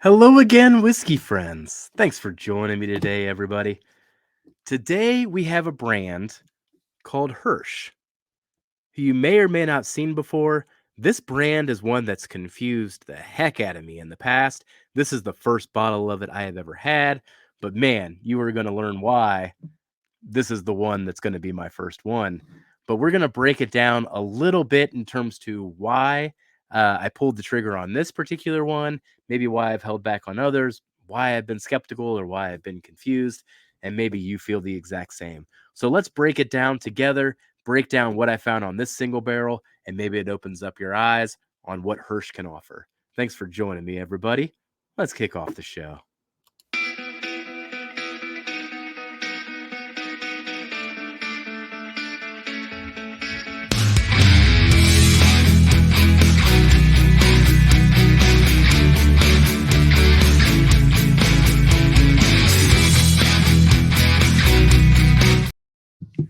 Hello again, whiskey friends. Thanks for joining me today, everybody. Today we have a brand called Hirsch, who you may or may not seen before. This brand is one that's confused the heck out of me in the past. This is the first bottle of it I have ever had, but man, you are going to learn why this is the one that's going to be my first one. But we're going to break it down a little bit in terms to why I pulled the trigger on this particular one, maybe why I've held back on others, why I've been skeptical or why I've been confused, and maybe you feel the exact same. So let's break it down together, break down what I found on this single barrel, and maybe it opens up your eyes on what Hirsch can offer. Thanks for joining me, everybody. Let's kick off the show.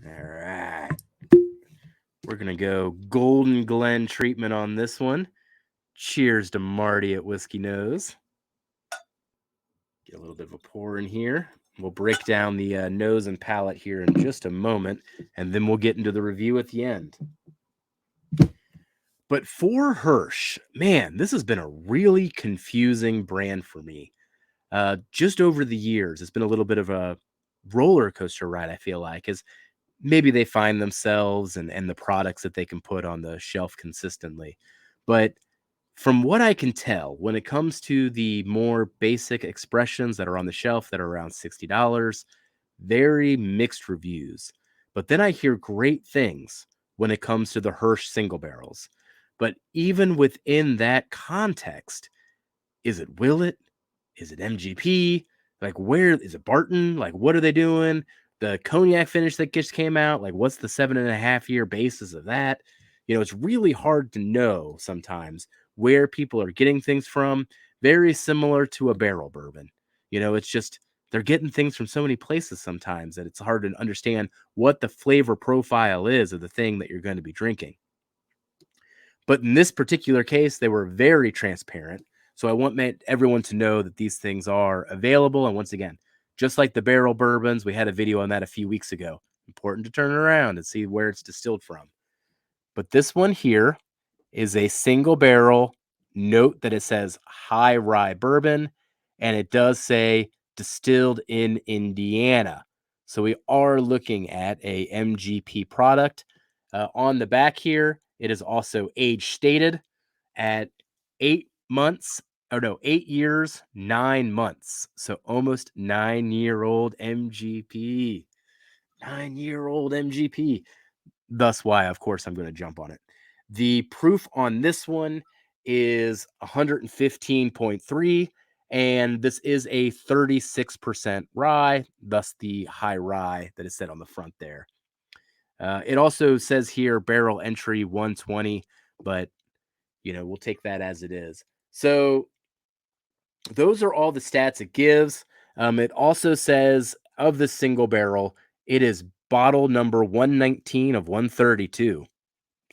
All right. We're going to go Golden Glen treatment on this one. Cheers to Marty at Whiskey Nose. Get a little bit of a pour in here. We'll break down the nose and palate here in just a moment, and then we'll get into the review at the end. But for Hirsch, man, this has been a really confusing brand for me. Just over the years, it's been a little bit of a roller coaster ride, I feel like, as maybe they find themselves and the products that they can put on the shelf consistently. But from what I can tell, when it comes to the more basic expressions that are on the shelf that are around $60, very mixed reviews. But then I hear great things when it comes to the Hirsch single barrels. But even within that context, is it Willet? Is it MGP? Like, where is it Barton? Like, what are they doing? The cognac finish that just came out, like, what's the 7.5 year basis of that? It's really hard to know sometimes where people are getting things from. Very similar to a barrel bourbon. It's just they're getting things from so many places sometimes that it's hard to understand what the flavor profile is of the thing that you're going to be drinking. But in this particular case, they were very transparent. So I want everyone to know that these things are available. And once again, just like the barrel bourbons, we had a video on that a few weeks ago. Important to turn it around and see where it's distilled from. But this one here is a single barrel. Note that it says high rye bourbon, and it does say distilled in Indiana. So we are looking at a MGP product. On the back here, it is also age stated at 8 months, or no, 8 years, 9 months. So almost 9-year-old MGP. 9-year-old MGP. Thus why, of course, I'm going to jump on it. The proof on this one is 115.3, and this is a 36% rye, thus the high rye that is said on the front there. It also says here barrel entry 120, but we'll take that as it is. So those are all the stats it gives. It also says of the single barrel, it is bottle number 119 of 132.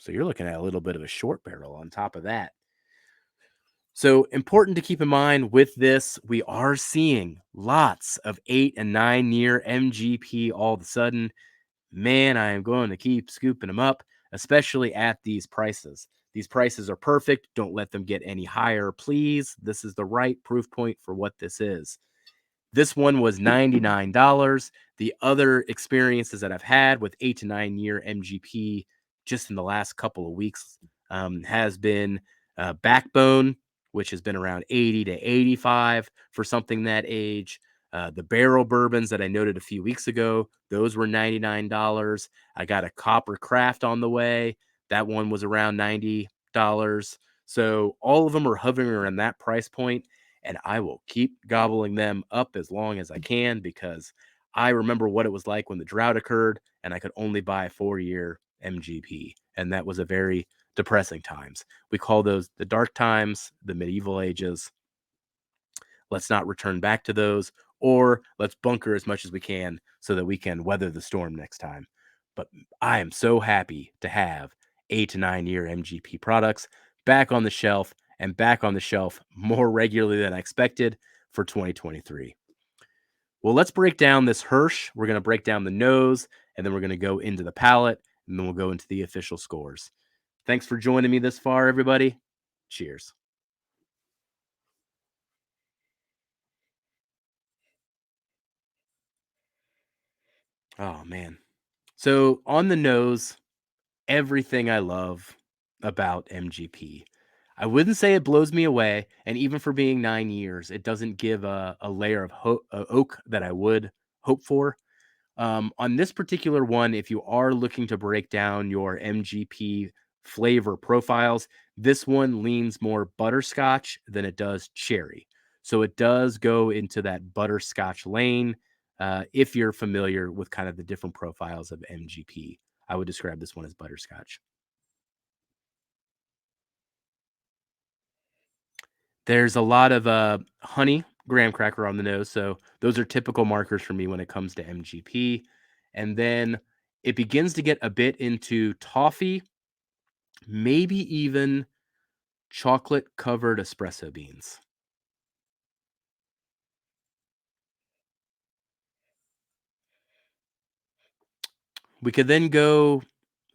So you're looking at a little bit of a short barrel on top of that. So important to keep in mind with this, we are seeing lots of 8 and 9 year MGP all of a sudden. Man, I am going to keep scooping them up, especially at these prices. These prices are perfect. Don't let them get any higher, please. This is the right proof point for what this is. This one was $99. The other experiences that I've had with 8 to 9 year MGP just in the last couple of weeks has been Backbone, which has been around 80 to 85 for something that age. The barrel bourbons that I noted a few weeks ago, those were $99. I got a Copper Craft on the way. That one was around $90. So all of them are hovering around that price point, and I will keep gobbling them up as long as I can because I remember what it was like when the drought occurred and I could only buy a 4-year MGP. And that was a very depressing times. We call those the dark times, the medieval ages. Let's not return back to those, or let's bunker as much as we can so that we can weather the storm next time. But I am so happy to have 8 to 9 year MGP products back on the shelf and back on the shelf more regularly than I expected for 2023. Well, let's break down this Hirsch. We're going to break down the nose, and then we're going to go into the palate, and then we'll go into the official scores. Thanks for joining me this far, everybody. Cheers. Oh, man. So, on the nose, everything I love about MGP. I wouldn't say it blows me away, and even for being 9 years, it doesn't give a layer of oak that I would hope for. On this particular one, if you are looking to break down your MGP flavor profiles, this one leans more butterscotch than it does cherry. So it does go into that butterscotch lane. If you're familiar with kind of the different profiles of MGP, I would describe this one as butterscotch. There's a lot of honey, graham cracker on the nose. So those are typical markers for me when it comes to MGP. And then it begins to get a bit into toffee, maybe even chocolate covered espresso beans. We could then go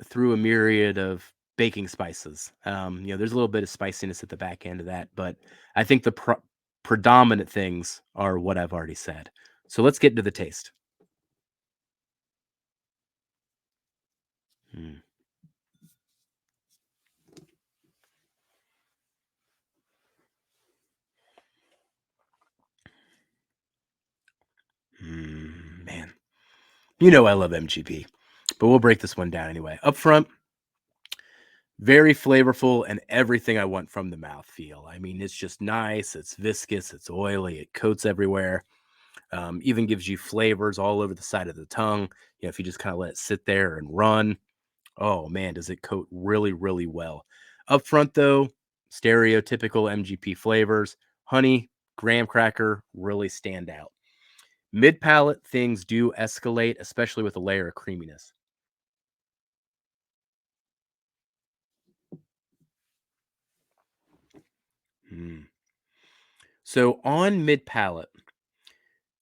through a myriad of baking spices. There's a little bit of spiciness at the back end of that, but I think the predominant things are what I've already said. So let's get into the taste. Mm. Man, I love MGP, but we'll break this one down anyway. Up front, very flavorful and everything I want from the mouth feel. I mean, it's just nice. It's viscous. It's oily. It coats everywhere. Even gives you flavors all over the side of the tongue. If you just kind of let it sit there and run. Oh man, does it coat really, really well. Up front though, stereotypical MGP flavors. Honey, graham cracker really stand out. Mid palate, things do escalate, especially with a layer of creaminess. Mm. So on mid palate,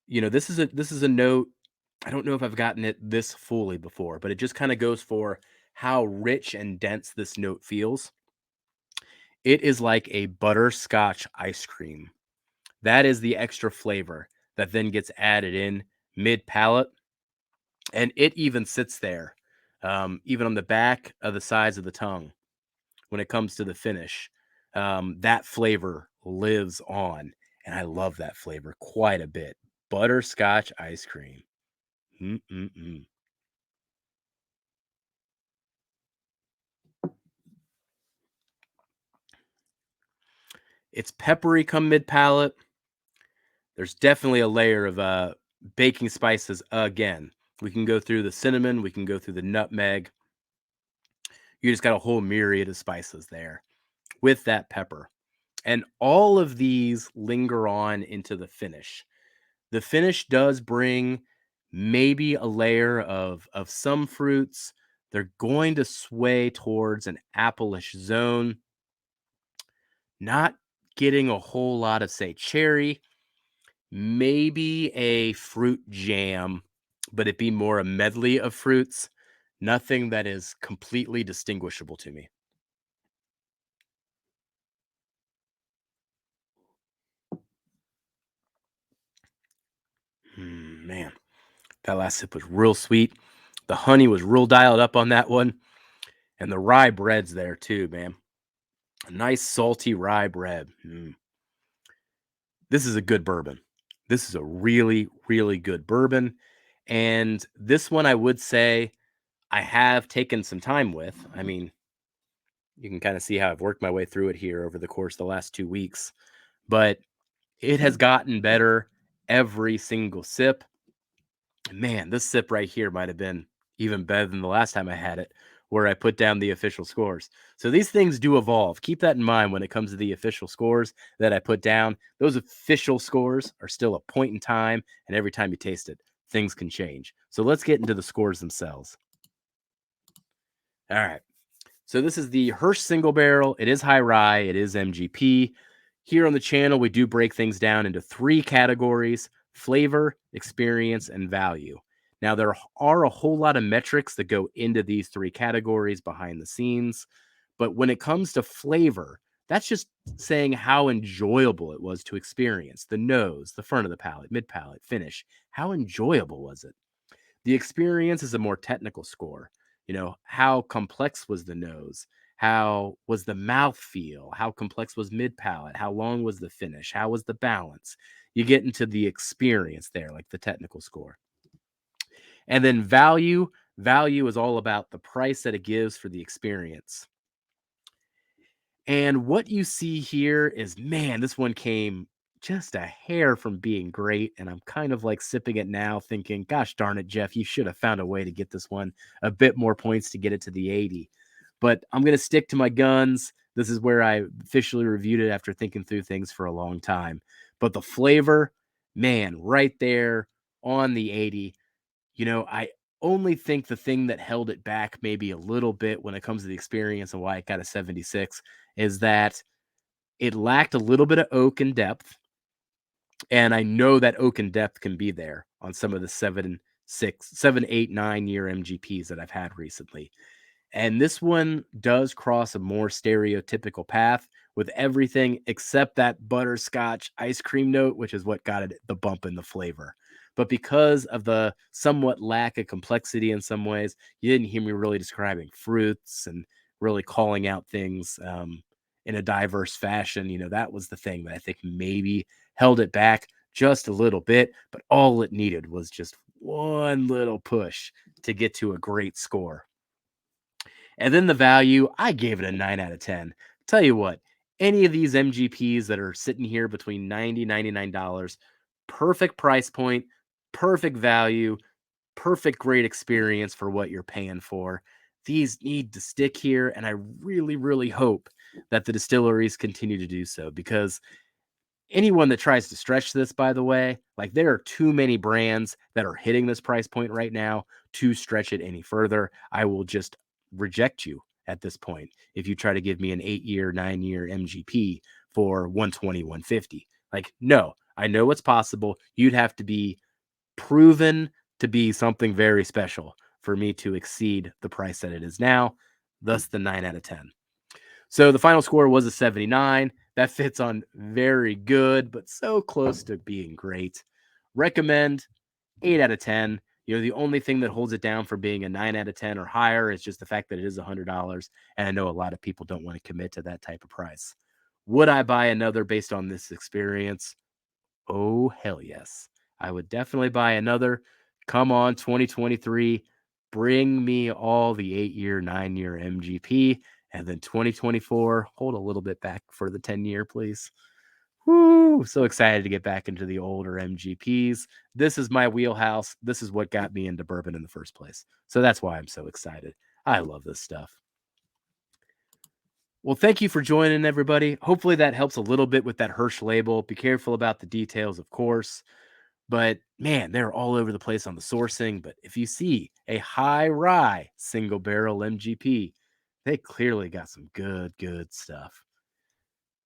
this is a note. I don't know if I've gotten it this fully before, but it just kind of goes for how rich and dense this note feels. It is like a butterscotch ice cream. That is the extra flavor that then gets added in mid palate, and it even sits there, even on the back of the sides of the tongue when it comes to the finish. That flavor lives on, and I love that flavor quite a bit. Butterscotch ice cream. Mm-mm-mm. It's peppery come mid palate. There's definitely a layer of baking spices again. We can go through the cinnamon, we can go through the nutmeg. You just got a whole myriad of spices there with that pepper. And all of these linger on into the finish. The finish does bring maybe a layer of some fruits. They're going to sway towards an appleish zone, not getting a whole lot of, say, cherry, maybe a fruit jam, but it be more a medley of fruits. Nothing that is completely distinguishable to me. Man, that last sip was real sweet. The honey was real dialed up on that one. And the rye bread's there too, man. A nice salty rye bread. This is a good bourbon. This is a really, really good bourbon. And this one, I would say, I have taken some time with. I mean, you can kind of see how I've worked my way through it here over the course of the last 2 weeks, but it has gotten better every single sip. Man, this sip right here might have been even better than the last time I had it, where I put down the official scores. So these things do evolve. Keep that in mind when it comes to the official scores that I put down. Those official scores are still a point in time, and every time you taste it, things can change. So let's get into the scores themselves. All right. So this is the Hirsch single barrel. It is high rye. It is MGP. Here on the channel, we do break things down into three categories: flavor, experience, and value. Now, there are a whole lot of metrics that go into these three categories behind the scenes. But when it comes to flavor, that's just saying how enjoyable it was to experience the nose, the front of the palate, mid palate, finish. How enjoyable was it? The experience is a more technical score. How complex was the nose? How was the mouth feel? How complex was mid palate? How long was the finish? How was the balance? You get into the experience there, like the technical score. And then value is all about the price that it gives for the experience. And what you see here is, man, this one came just a hair from being great. And I'm kind of like sipping it now, thinking, gosh darn it, Jeff, you should have found a way to get this one a bit more points to get it to the 80. But I'm going to stick to my guns. This is where I officially reviewed it after thinking through things for a long time. But the flavor, man, right there on the 80. I only think the thing that held it back maybe a little bit when it comes to the experience and why it got a 76 is that it lacked a little bit of oak and depth. And I know that oak and depth can be there on some of the 7, 8, 9 year MGPs that I've had recently. And this one does cross a more stereotypical path with everything except that butterscotch ice cream note, which is what got it the bump in the flavor. But because of the somewhat lack of complexity in some ways, you didn't hear me really describing fruits and really calling out things in a diverse fashion. That was the thing that I think maybe held it back just a little bit. But all it needed was just one little push to get to a great score. And then the value, I gave it a 9 out of 10. Tell you what, any of these MGPs that are sitting here between $90, $99, perfect price point, perfect value, perfect great experience for what you're paying for. These need to stick here, and I really, really hope that the distilleries continue to do so, because anyone that tries to stretch this, by the way, like, there are too many brands that are hitting this price point right now to stretch it any further. I will just reject you at this point if you try to give me an 8-year, 9-year MGP for 120, 150. Like, no, I know what's possible. You'd have to be proven to be something very special for me to exceed the price that it is now, thus the 9 out of 10. So the final score was a 79. That fits on very good, but so close to being great. Recommend 8 out of 10. The only thing that holds it down for being a 9 out of 10 or higher is just the fact that it is $100. And I know a lot of people don't want to commit to that type of price. Would I buy another based on this experience? Oh, hell yes. I would definitely buy another. Come on, 2023. Bring me all the 8-year, 9-year MGP. And then 2024, hold a little bit back for the 10-year, please. Woo! So excited to get back into the older MGPs. This is my wheelhouse. This is what got me into bourbon in the first place. So that's why I'm so excited. I love this stuff. Well, thank you for joining, everybody. Hopefully that helps a little bit with that Hirsch label. Be careful about the details, of course. But man, they're all over the place on the sourcing. But if you see a high rye single barrel MGP, they clearly got some good, good stuff.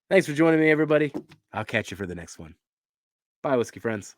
Thanks for joining me, everybody. I'll catch you for the next one. Bye, whiskey friends.